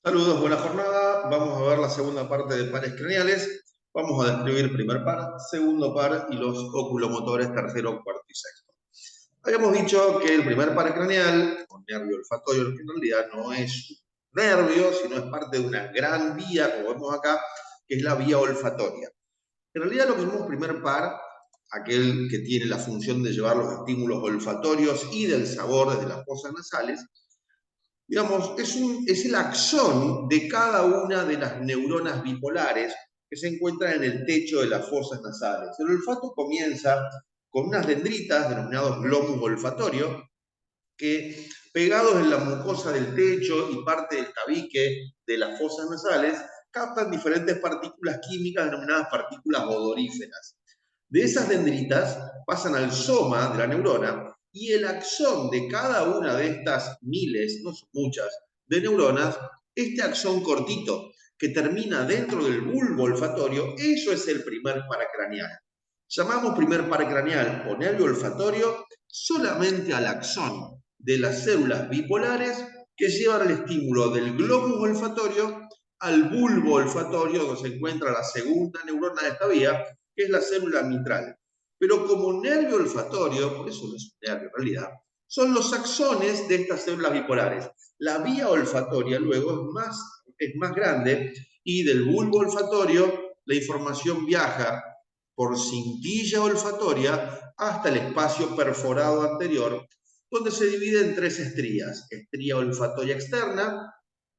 Saludos, buena jornada. Vamos a ver la segunda parte de pares craneales. Vamos a describir primer par, segundo par y los oculomotores tercero, cuarto y sexto. Habíamos dicho que el primer par craneal, con nervio olfatorio, que en realidad no es un nervio, sino es parte de una gran vía, como vemos acá, que es la vía olfatoria. En realidad lo que llamamos primer par, aquel que tiene la función de llevar los estímulos olfatorios y del sabor desde las fosas nasales, digamos, es el axón de cada una de las neuronas bipolares que se encuentran en el techo de las fosas nasales. El olfato comienza con unas dendritas denominados globus olfatorios que, pegados en la mucosa del techo y parte del tabique de las fosas nasales, captan diferentes partículas químicas denominadas partículas odoríferas. De esas dendritas pasan al soma de la neurona y el axón de cada una de estas miles, no son muchas, de neuronas, este axón cortito que termina dentro del bulbo olfatorio, eso es el primer paracraneal. Llamamos primer paracraneal o nervio olfatorio solamente al axón de las células bipolares que llevan el estímulo del globus olfatorio al bulbo olfatorio, donde se encuentra la segunda neurona de esta vía, que es la célula mitral. Pero como nervio olfatorio, por eso no es un nervio en realidad, son los axones de estas células bipolares. La vía olfatoria luego es más grande y del bulbo olfatorio la información viaja por cintilla olfatoria hasta el espacio perforado anterior, donde se divide en tres estrías. Estría olfatoria externa,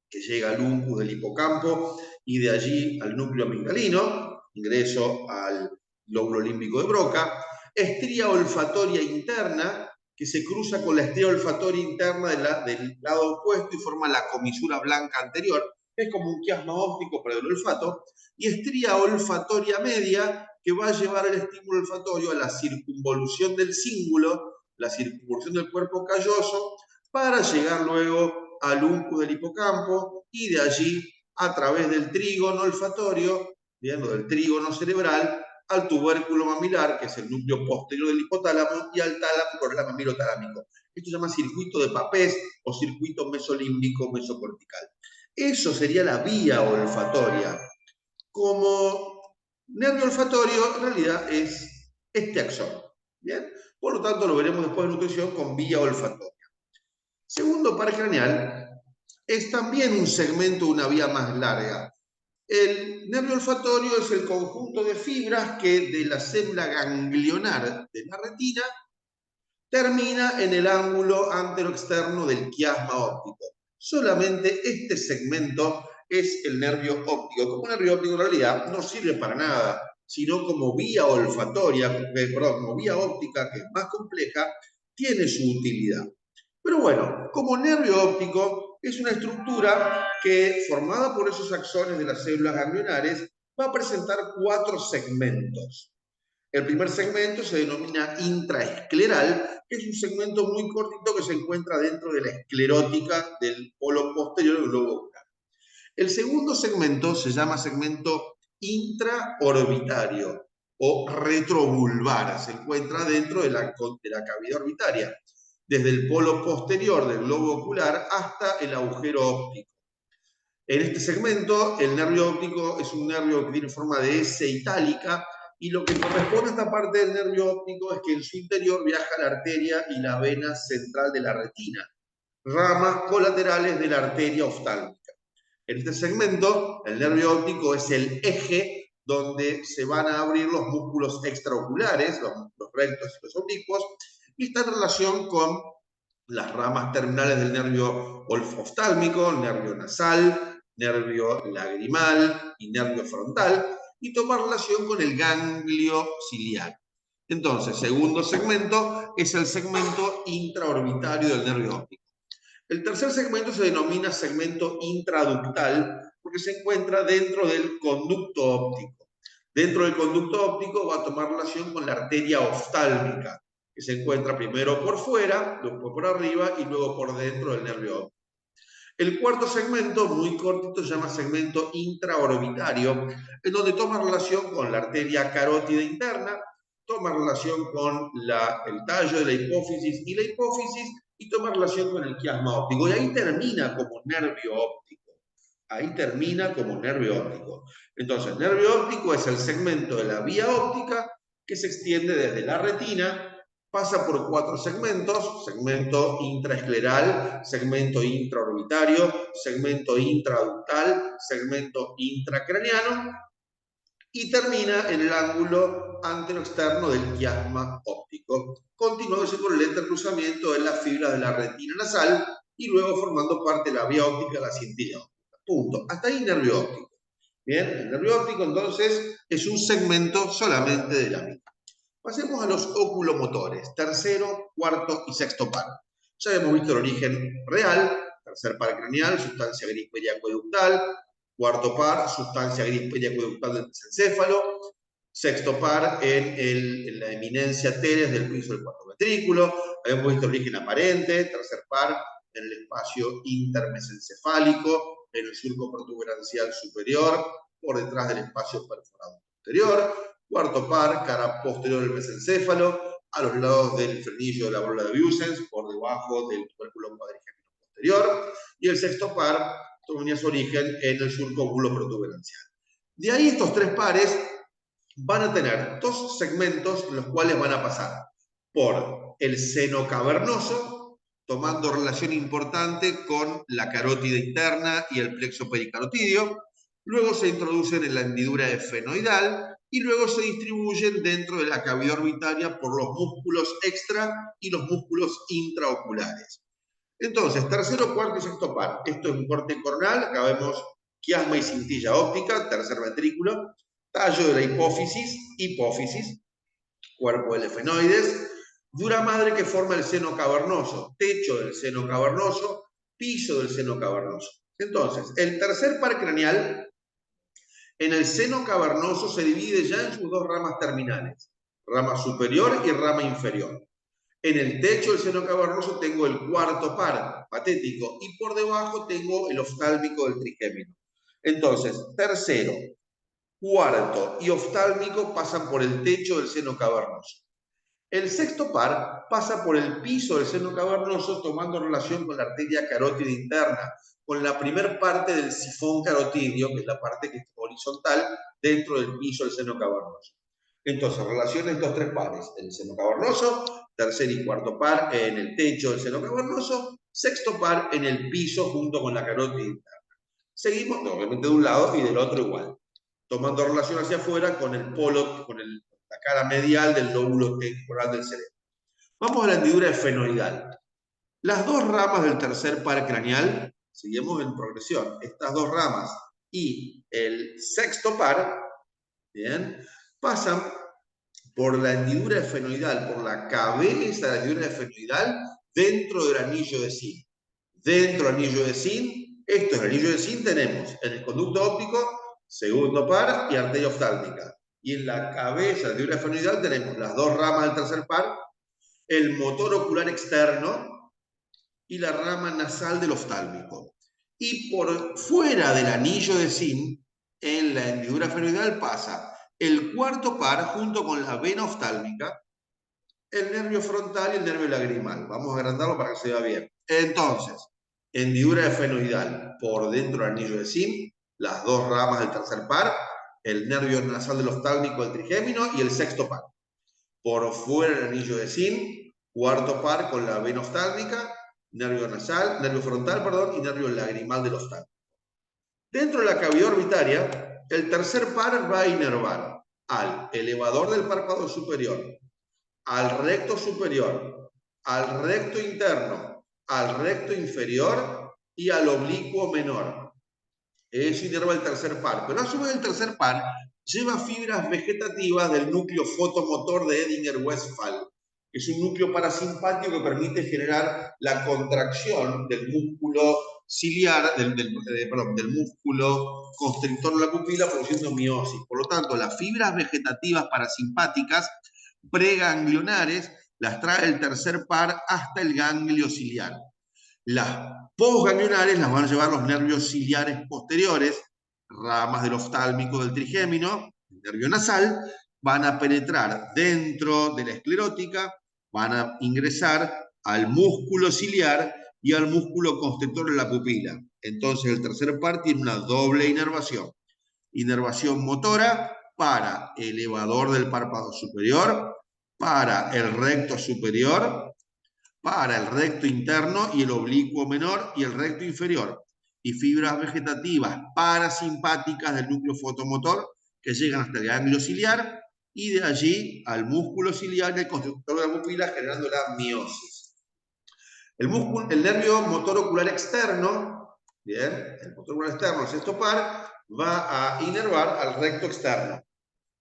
que llega al uncus del hipocampo y de allí al núcleo amigdalino, ingreso al lóbulo límbico de Broca. Estría olfatoria interna, que se cruza con la estría olfatoria interna del lado opuesto y forma la comisura blanca anterior, que es como un quiasma óptico pero del olfato. Y estría olfatoria media, que va a llevar el estímulo olfatorio a la circunvolución del cíngulo, la circunvolución del cuerpo calloso, para llegar luego al uncus del hipocampo y de allí a través del trígono olfatorio, viendo del trígono cerebral, al tubérculo mamilar, que es el núcleo posterior del hipotálamo, y al tálamo por el mamilotalámico. Esto se llama circuito de Papez o circuito mesolímbico mesocortical. Eso sería la vía olfatoria. Como nervio olfatorio, en realidad es este axón. ¿Bien? Por lo tanto, lo veremos después de nutrición con vía olfatoria. Segundo par craneal es también un segmento de una vía más larga. El nervio olfatorio es el conjunto de fibras que de la célula ganglionar de la retina termina en el ángulo anteroexterno del quiasma óptico. Solamente este segmento es el nervio óptico. Como nervio óptico en realidad no sirve para nada, sino como vía olfatoria, perdón, como vía óptica, que es más compleja, tiene su utilidad. Pero bueno, como nervio óptico es una estructura que, formada por esos axones de las células ganglionares, va a presentar cuatro segmentos. El primer segmento se denomina intraescleral, que es un segmento muy cortito que se encuentra dentro de la esclerótica del polo posterior del globo ocular. El segundo segmento se llama segmento intraorbitario o retrovulvar, se encuentra dentro de la cavidad orbitaria, desde el polo posterior del globo ocular hasta el agujero óptico. En este segmento, el nervio óptico es un nervio que tiene forma de S itálica y lo que corresponde a esta parte del nervio óptico es que en su interior viaja la arteria y la vena central de la retina, ramas colaterales de la arteria oftálmica. En este segmento, el nervio óptico es el eje donde se van a abrir los músculos extraoculares, los rectos y los oblicuos, y está en relación con las ramas terminales del nervio oftálmico, nervio nasal, nervio lagrimal y nervio frontal, y toma relación con el ganglio ciliar. Entonces, segundo segmento es el segmento intraorbitario del nervio óptico. El tercer segmento se denomina segmento intraductal porque se encuentra dentro del conducto óptico. Dentro del conducto óptico va a tomar relación con la arteria oftálmica, que se encuentra primero por fuera, luego por arriba y luego por dentro del nervio óptico. El cuarto segmento, muy cortito, se llama segmento intraorbitario, en donde toma relación con la arteria carótida interna, toma relación con el tallo de la hipófisis y toma relación con el quiasma óptico. Y ahí termina como nervio óptico. Ahí termina como nervio óptico. Entonces, nervio óptico es el segmento de la vía óptica que se extiende desde la retina, pasa por 4 segmentos: segmento intraescleral, segmento intraorbitario, segmento intraductal, segmento intracraniano, y termina en el ángulo anteroexterno del quiasma óptico, continuándose por el entrecruzamiento de las fibras de la retina nasal y luego formando parte de la vía óptica de la cintilla óptica. Punto. Hasta ahí nervio óptico. Bien, el nervio óptico entonces es un segmento solamente de la mitad. Pasemos a los oculomotores, tercero, cuarto y sexto par. Ya hemos visto el origen real: tercer par craneal, sustancia gris periacueductal; cuarto par, sustancia gris periacueductal del mesencéfalo; sexto par en la eminencia teres del piso del cuarto ventrículo. Hemos visto el origen aparente: tercer par en el espacio intermesencefálico, en el surco protuberancial superior, por detrás del espacio perforado posterior. Cuarto par, cara posterior del mesencéfalo, a los lados del frenillo de la bola de Busens, por debajo del tubérculo cuadrigémino posterior. Y el sexto par tenía su origen en el surco oculoprotuberancial. De ahí estos 3 pares van a tener 2 segmentos en los cuales van a pasar por el seno cavernoso, tomando relación importante con la carótida interna y el plexo pericarotidio. Luego se introducen en la hendidura efenoidal y luego se distribuyen dentro de la cavidad orbitaria por los músculos extra y los músculos intraoculares. Entonces, tercero, cuarto y sexto par. Esto es un corte coronal. Acá vemos quiasma y cintilla óptica, tercer ventrículo, tallo de la hipófisis, cuerpo del efenoides, dura madre que forma el seno cavernoso, techo del seno cavernoso, piso del seno cavernoso. Entonces, el tercer par craneal en el seno cavernoso se divide ya en sus 2 ramas terminales: rama superior y rama inferior. En el techo del seno cavernoso tengo el cuarto par, patético, y por debajo tengo el oftálmico del trigémino. Entonces, tercero, cuarto y oftálmico pasan por el techo del seno cavernoso. El sexto par pasa por el piso del seno cavernoso, tomando relación con la arteria carótida interna, con la primer parte del sifón carotidio, que es la parte que es horizontal dentro del piso del seno cavernoso. Entonces, relacionen estos 3 pares: el seno cavernoso, tercer y cuarto par en el techo del seno cavernoso, sexto par en el piso junto con la carótida interna. Seguimos, obviamente de un lado y del otro igual, tomando relación hacia afuera con el polo, con la cara medial del lóbulo temporal del cerebro. Vamos a la hendidura efenoidal. Las 2 ramas del tercer par craneal, seguimos en progresión, estas 2 ramas y el sexto par, bien, pasan por la hendidura efenoidal, por la cabeza de la hendidura efenoidal, dentro del anillo de Zinc. Dentro del anillo de Zinc, esto es el anillo de Zinc, tenemos en el conducto óptico, segundo par y arteria oftálmica. Y en la cabeza de la hendidura efenoidal tenemos las 2 ramas del tercer par, el motor ocular externo y la rama nasal del oftálmico. Y por fuera del anillo de Zinc, en la hendidura efenoidal pasa el cuarto par junto con la vena oftálmica, el nervio frontal y el nervio lagrimal. Vamos a agrandarlo para que se vea bien. Entonces, hendidura efenoidal por dentro del anillo de Zinc, las 2 ramas del tercer par, el nervio nasal del oftálmico, el trigémino y el sexto par. Por fuera del anillo de Zinc, cuarto par con la vena oftálmica, nervio nasal, nervio frontal, perdón, y nervio lagrimal del oftálmico. Dentro de la cavidad orbitaria, el tercer par va a inervar al elevador del párpado superior, al recto superior, al recto interno, al recto inferior y al oblicuo menor. Eso inerva el tercer par. Pero a su vez el tercer par lleva fibras vegetativas del núcleo fotomotor de Edinger-Westphal. Es un núcleo parasimpático que permite generar la contracción del músculo ciliar, del músculo constrictor de la pupila, produciendo miosis. Por lo tanto, las fibras vegetativas parasimpáticas preganglionares las trae el tercer par hasta el ganglio ciliar. Las posganglionares las van a llevar los nervios ciliares posteriores, ramas del oftálmico del trigémino, el nervio nasal, van a penetrar dentro de la esclerótica, van a ingresar al músculo ciliar y al músculo constrictor de la pupila. Entonces el tercer par tiene una doble inervación. Inervación motora para el elevador del párpado superior, para el recto superior, para el recto interno y el oblicuo menor y el recto inferior. Y fibras vegetativas parasimpáticas del núcleo fotomotor que llegan hasta el ganglio ciliar y de allí al músculo ciliar y el constrictor de la pupila generando la miosis. El nervio motor ocular externo, bien, el motor ocular externo, el sexto par, va a inervar al recto externo.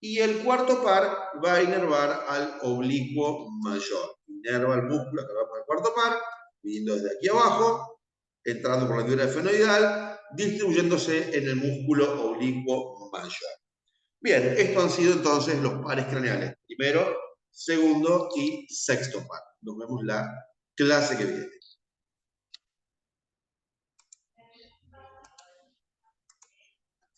Y el cuarto par va a inervar al oblicuo mayor. Inerva el músculo que va por el cuarto par, viniendo desde aquí abajo, entrando por la fibra esfenoidal, distribuyéndose en el músculo oblicuo mayor. Bien, estos han sido entonces los pares craneales. Primero, segundo y sexto par. Nos vemos la clase que viene.